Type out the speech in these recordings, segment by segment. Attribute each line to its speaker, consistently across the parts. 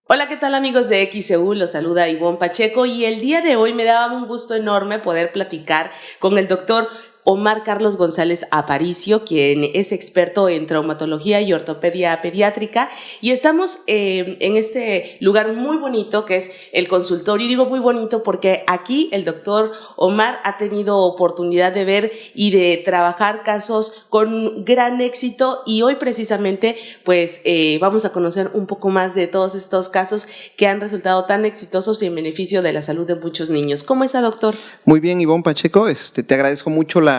Speaker 1: Hola, ¿qué tal amigos de XEU? Los saluda Ivonne Pacheco y el día de hoy me daba un gusto enorme poder platicar con el doctor Omar Carlos González Aparicio, quien es experto en traumatología y ortopedia pediátrica, y estamos en este lugar muy bonito que es el consultorio. Y digo muy bonito porque aquí el doctor Omar ha tenido oportunidad de ver y de trabajar casos con gran éxito, y hoy precisamente pues vamos a conocer un poco más de todos estos casos que han resultado tan exitosos y en beneficio de la salud de muchos niños. ¿Cómo está, doctor?
Speaker 2: Muy bien, Ivonne Pacheco, te agradezco mucho la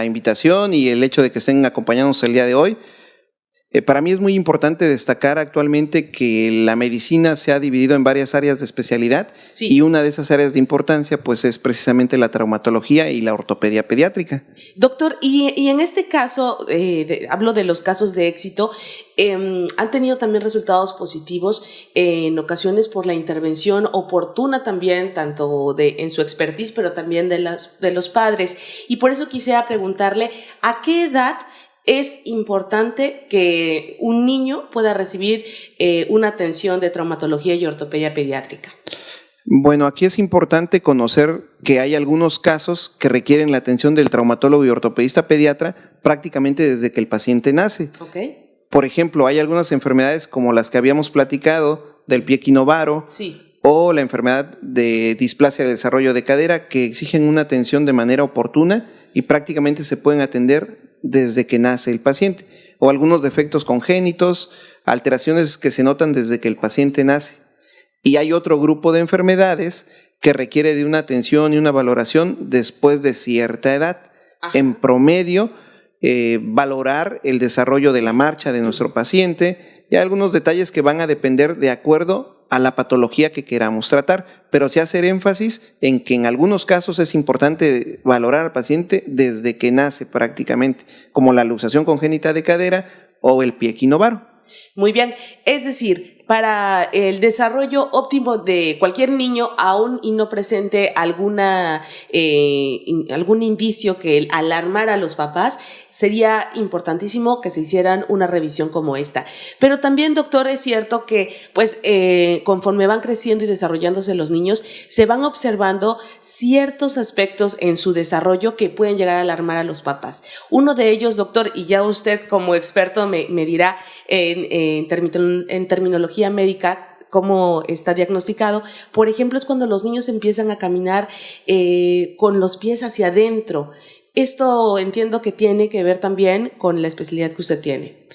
Speaker 2: invitación y el hecho de que estén acompañándonos el día de hoy. Para mí es muy importante destacar actualmente que la medicina se ha dividido en varias áreas de especialidad,
Speaker 1: sí,
Speaker 2: y una de esas áreas de importancia pues es precisamente la traumatología y la ortopedia pediátrica.
Speaker 1: Doctor, y en este caso, hablo de los casos de éxito, han tenido también resultados positivos en ocasiones por la intervención oportuna también, tanto en su expertise, pero también de los padres. Y por eso quisiera preguntarle, ¿a qué edad es importante que un niño pueda recibir una atención de traumatología y ortopedia pediátrica?
Speaker 2: Bueno, aquí es importante conocer que hay algunos casos que requieren la atención del traumatólogo y ortopedista pediatra prácticamente desde que el paciente nace.
Speaker 1: Okay.
Speaker 2: Por ejemplo, hay algunas enfermedades como las que habíamos platicado del pie equinovaro,
Speaker 1: sí,
Speaker 2: o la enfermedad de displasia del desarrollo de cadera, que exigen una atención de manera oportuna y prácticamente se pueden atender desde que nace el paciente, o algunos defectos congénitos, alteraciones que se notan desde que el paciente nace. Y hay otro grupo de enfermedades que requiere de una atención y una valoración después de cierta edad.
Speaker 1: Ajá.
Speaker 2: En promedio, valorar el desarrollo de la marcha de nuestro paciente, y algunos detalles que van a depender de acuerdo a la patología que queramos tratar, pero sí hacer énfasis en que en algunos casos es importante valorar al paciente desde que nace prácticamente, como la luxación congénita de cadera o el pie equinovaro.
Speaker 1: Muy bien, es decir, para el desarrollo óptimo de cualquier niño, aún y no presente algún indicio que alarmara a los papás, sería importantísimo que se hicieran una revisión como esta. Pero también, doctor, es cierto que pues conforme van creciendo y desarrollándose los niños, se van observando ciertos aspectos en su desarrollo que pueden llegar a alarmar a los papás. Uno de ellos, doctor, y ya usted como experto me dirá en terminología médica cómo está diagnosticado, por ejemplo, es cuando los niños empiezan a caminar con los pies hacia adentro. Esto entiendo que tiene que ver también con la especialidad que usted tiene.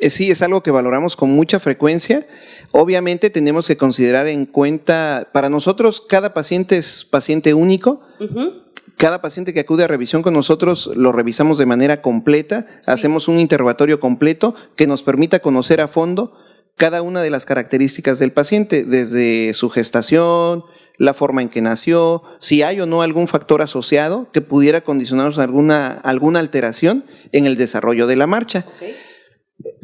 Speaker 2: Sí, es algo que valoramos con mucha frecuencia. Obviamente tenemos que considerar en cuenta, para nosotros cada paciente es paciente único. Cada paciente que acude a revisión con nosotros lo revisamos de manera completa, sí. Hacemos un interrogatorio completo que nos permita conocer a fondo cada una de las características del paciente, desde su gestación, la forma en que nació, si hay o no algún factor asociado que pudiera condicionarnos alguna alteración en el desarrollo de la marcha.
Speaker 1: Okay.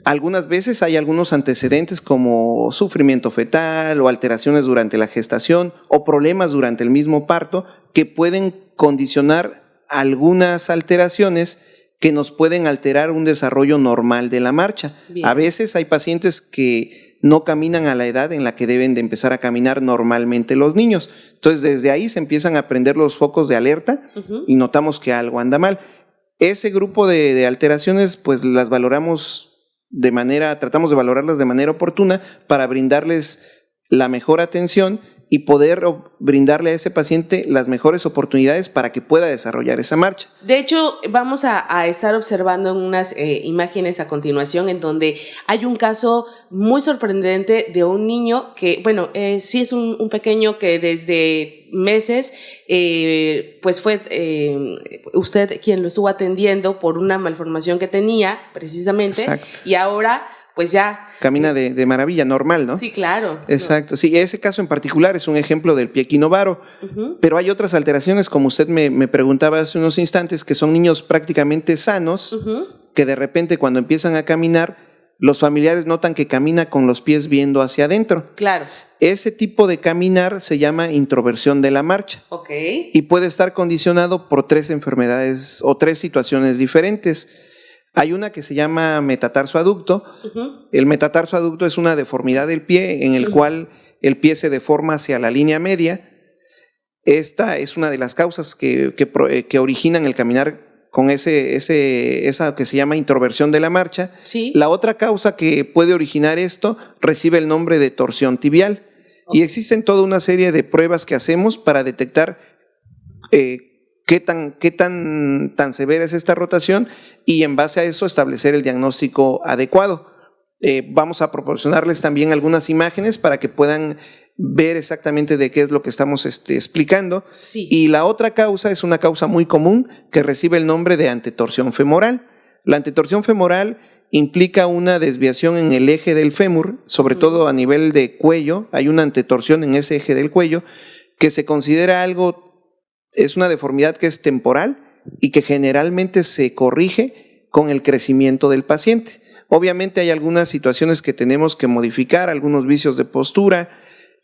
Speaker 2: Algunas veces hay algunos antecedentes como sufrimiento fetal o alteraciones durante la gestación o problemas durante el mismo parto que pueden condicionar algunas alteraciones que nos pueden alterar un desarrollo normal de la marcha. Bien. A veces hay pacientes que no caminan a la edad en la que deben de empezar a caminar normalmente los niños. Entonces desde ahí se empiezan a prender los focos de alerta y notamos que algo anda mal. Ese grupo de alteraciones pues las valoramos tratamos de valorarlas de manera oportuna para brindarles la mejor atención y poder brindarle a ese paciente las mejores oportunidades para que pueda desarrollar esa marcha.
Speaker 1: De hecho, vamos a estar observando unas imágenes a continuación en donde hay un caso muy sorprendente de un niño que, bueno, sí es un pequeño que desde meses, pues fue usted quien lo estuvo atendiendo por una malformación que tenía, precisamente.
Speaker 2: Exacto.
Speaker 1: Y ahora pues ya
Speaker 2: camina de maravilla, normal, ¿no?
Speaker 1: Sí, claro.
Speaker 2: Exacto, sí, ese caso en particular es un ejemplo del pie equinovaro, pero hay otras alteraciones, como usted me preguntaba hace unos instantes, que son niños prácticamente sanos, que de repente cuando empiezan a caminar, los familiares notan que camina con los pies viendo hacia adentro.
Speaker 1: Claro.
Speaker 2: Ese tipo de caminar se llama introversión de la marcha.
Speaker 1: Okay.
Speaker 2: Y puede estar condicionado por 3 enfermedades o 3 situaciones diferentes. Hay una que se llama metatarso aducto. El metatarso aducto es una deformidad del pie en el cual el pie se deforma hacia la línea media. Esta es una de las causas que originan el caminar con esa que se llama introversión de la marcha.
Speaker 1: Sí.
Speaker 2: La otra causa que puede originar esto recibe el nombre de torsión tibial. Okay. Y existen toda una serie de pruebas que hacemos para detectar qué tan severa es esta rotación y en base a eso establecer el diagnóstico adecuado. Vamos a proporcionarles también algunas imágenes para que puedan ver exactamente de qué es lo que estamos explicando.
Speaker 1: Sí.
Speaker 2: Y la otra causa es una causa muy común que recibe el nombre de antetorsión femoral. La antetorsión femoral implica una desviación en el eje del fémur, sobre todo a nivel de cuello. Hay una antetorsión en ese eje del cuello que se considera es una deformidad que es temporal y que generalmente se corrige con el crecimiento del paciente. Obviamente hay algunas situaciones que tenemos que modificar, algunos vicios de postura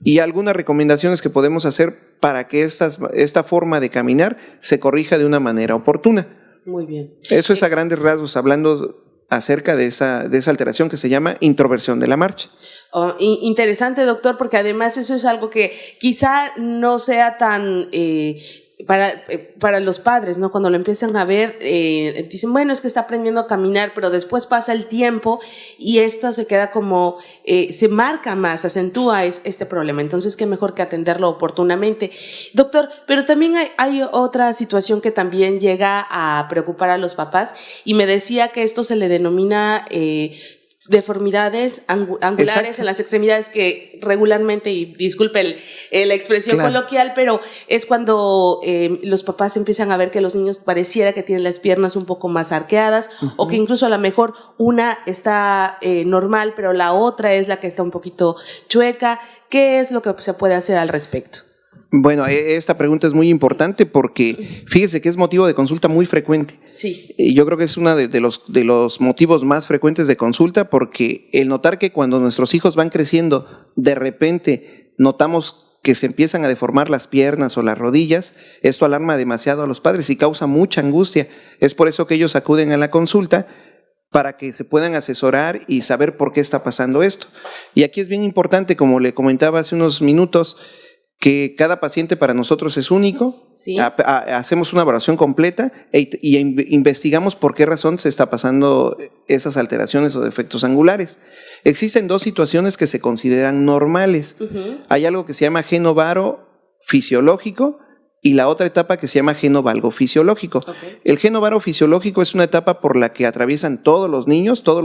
Speaker 2: y algunas recomendaciones que podemos hacer para que esta forma de caminar se corrija de una manera oportuna.
Speaker 1: Muy bien.
Speaker 2: Eso es a grandes rasgos hablando acerca de esa alteración que se llama introversión de la marcha.
Speaker 1: Oh, interesante, doctor, porque además eso es algo que quizá no sea tan para los padres, ¿no? Cuando lo empiezan a ver, dicen, bueno, es que está aprendiendo a caminar, pero después pasa el tiempo y esto se queda como, se marca más, acentúa este problema. Entonces, qué mejor que atenderlo oportunamente. Doctor, pero también hay otra situación que también llega a preocupar a los papás y me decía que esto se le denomina deformidades angulares. Exacto. En las extremidades, que regularmente, y disculpe la expresión coloquial, pero es cuando los papás empiezan a ver que los niños pareciera que tienen las piernas un poco más arqueadas, o que incluso a lo mejor una está normal, pero la otra es la que está un poquito chueca. ¿Qué es lo que se puede hacer al respecto?
Speaker 2: Bueno, esta pregunta es muy importante porque fíjese que es motivo de consulta muy frecuente.
Speaker 1: Sí.
Speaker 2: Yo creo que es uno de los motivos más frecuentes de consulta, porque el notar que cuando nuestros hijos van creciendo, de repente notamos que se empiezan a deformar las piernas o las rodillas, esto alarma demasiado a los padres y causa mucha angustia. Es por eso que ellos acuden a la consulta, para que se puedan asesorar y saber por qué está pasando esto. Y aquí es bien importante, como le comentaba hace unos minutos, que cada paciente para nosotros es único.
Speaker 1: Sí.
Speaker 2: Hacemos una evaluación completa y investigamos por qué razón se está pasando esas alteraciones o defectos angulares. Existen dos situaciones que se consideran normales. Hay algo que se llama geno varo fisiológico y la otra etapa que se llama geno valgo fisiológico. Okay. El geno varo fisiológico es una etapa por la que atraviesan todos los niños, todos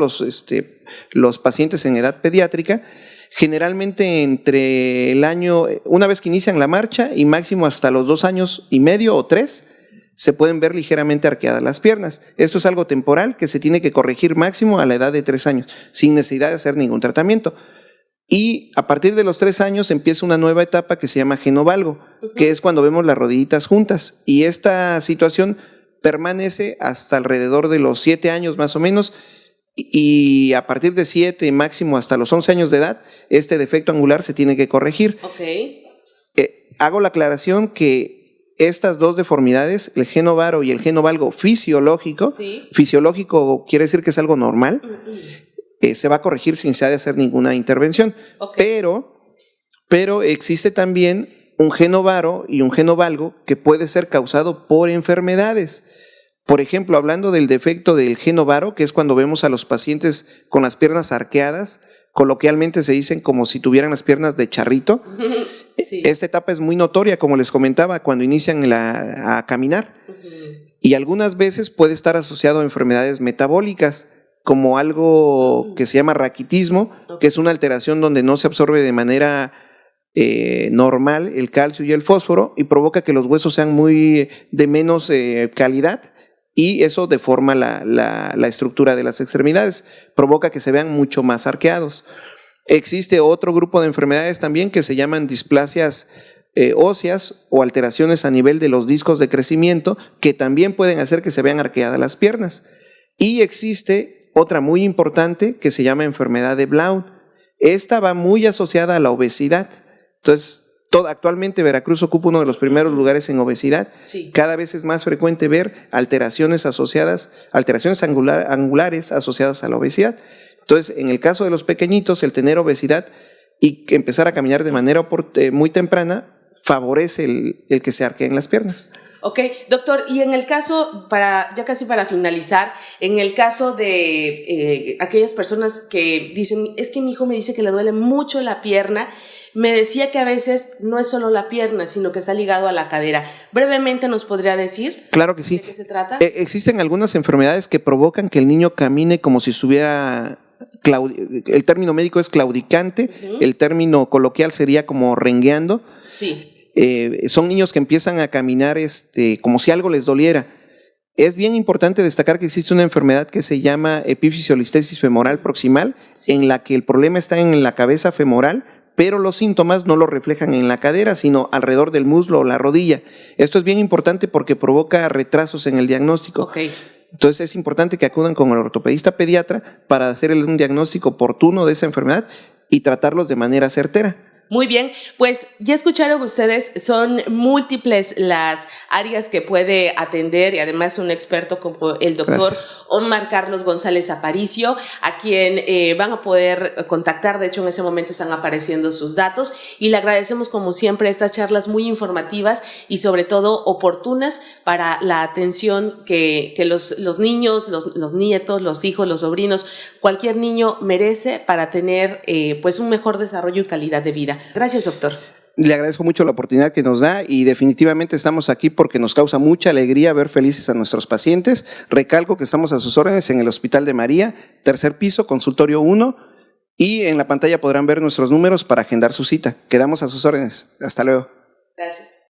Speaker 2: los pacientes en edad pediátrica, generalmente entre el año, una vez que inician la marcha y máximo hasta los 2 años y medio o 3, se pueden ver ligeramente arqueadas las piernas. Esto es algo temporal que se tiene que corregir máximo a la edad de 3 años, sin necesidad de hacer ningún tratamiento. Y a partir de los 3 años empieza una nueva etapa que se llama geno valgo, que es cuando vemos las rodillitas juntas. Y esta situación permanece hasta alrededor de los 7 años más o menos, y a partir de 7, máximo hasta los 11 años de edad, este defecto angular se tiene que corregir.
Speaker 1: Okay.
Speaker 2: Hago la aclaración que estas dos deformidades, el geno varo y el geno valgo fisiológico, ¿sí? Fisiológico quiere decir que es algo normal, se va a corregir sin necesidad de hacer ninguna intervención. Okay. Pero existe también un geno varo y un geno valgo que puede ser causado por enfermedades. Por ejemplo, hablando del defecto del geno varo, que es cuando vemos a los pacientes con las piernas arqueadas, coloquialmente se dicen como si tuvieran las piernas de charrito. Sí. Esta etapa es muy notoria, como les comentaba, cuando inician a caminar. Y algunas veces puede estar asociado a enfermedades metabólicas, como algo que se llama raquitismo, que es una alteración donde no se absorbe de manera normal el calcio y el fósforo y provoca que los huesos sean de menos calidad. Y eso deforma la estructura de las extremidades, provoca que se vean mucho más arqueados. Existe otro grupo de enfermedades también que se llaman displasias óseas o alteraciones a nivel de los discos de crecimiento, que también pueden hacer que se vean arqueadas las piernas. Y existe otra muy importante que se llama enfermedad de Blount. Esta va muy asociada a la obesidad. Entonces, actualmente Veracruz ocupa uno de los primeros lugares en obesidad. Sí. Cada vez es más frecuente ver alteraciones angulares asociadas a la obesidad. Entonces, en el caso de los pequeñitos, el tener obesidad y que empezar a caminar de manera muy temprana favorece el que se arqueen las piernas.
Speaker 1: Ok, doctor, y en el caso, ya casi para finalizar, en el caso de aquellas personas que dicen, es que mi hijo me dice que le duele mucho la pierna, me decía que a veces no es solo la pierna, sino que está ligado a la cadera. Brevemente nos podría decir.
Speaker 2: Claro que sí.
Speaker 1: ¿De qué se trata?
Speaker 2: Existen algunas enfermedades que provocan que el niño camine como si estuviera... El término médico es claudicante, el término coloquial sería como rengueando.
Speaker 1: Sí.
Speaker 2: Son niños que empiezan a caminar como si algo les doliera. Es bien importante destacar que existe una enfermedad que se llama epifisiolistesis femoral proximal, sí, en la que el problema está en la cabeza femoral, pero los síntomas no lo reflejan en la cadera, sino alrededor del muslo o la rodilla. Esto es bien importante porque provoca retrasos en el diagnóstico.
Speaker 1: Okay.
Speaker 2: Entonces es importante que acudan con el ortopedista pediatra para hacerle un diagnóstico oportuno de esa enfermedad y tratarlos de manera certera.
Speaker 1: Muy bien, pues ya escucharon ustedes, son múltiples las áreas que puede atender y además un experto como el doctor Omar Carlos González Aparicio, a quien van a poder contactar. De hecho, en ese momento están apareciendo sus datos y le agradecemos como siempre estas charlas muy informativas y sobre todo oportunas para la atención que los niños, los nietos, los hijos, los sobrinos, cualquier niño merece para tener pues un mejor desarrollo y calidad de vida. Gracias, doctor.
Speaker 2: Le agradezco mucho la oportunidad que nos da y definitivamente estamos aquí porque nos causa mucha alegría ver felices a nuestros pacientes. Recalco que estamos a sus órdenes en el Hospital de María, 3er piso, consultorio 1, y en la pantalla podrán ver nuestros números para agendar su cita. Quedamos a sus órdenes. Hasta luego.
Speaker 1: Gracias.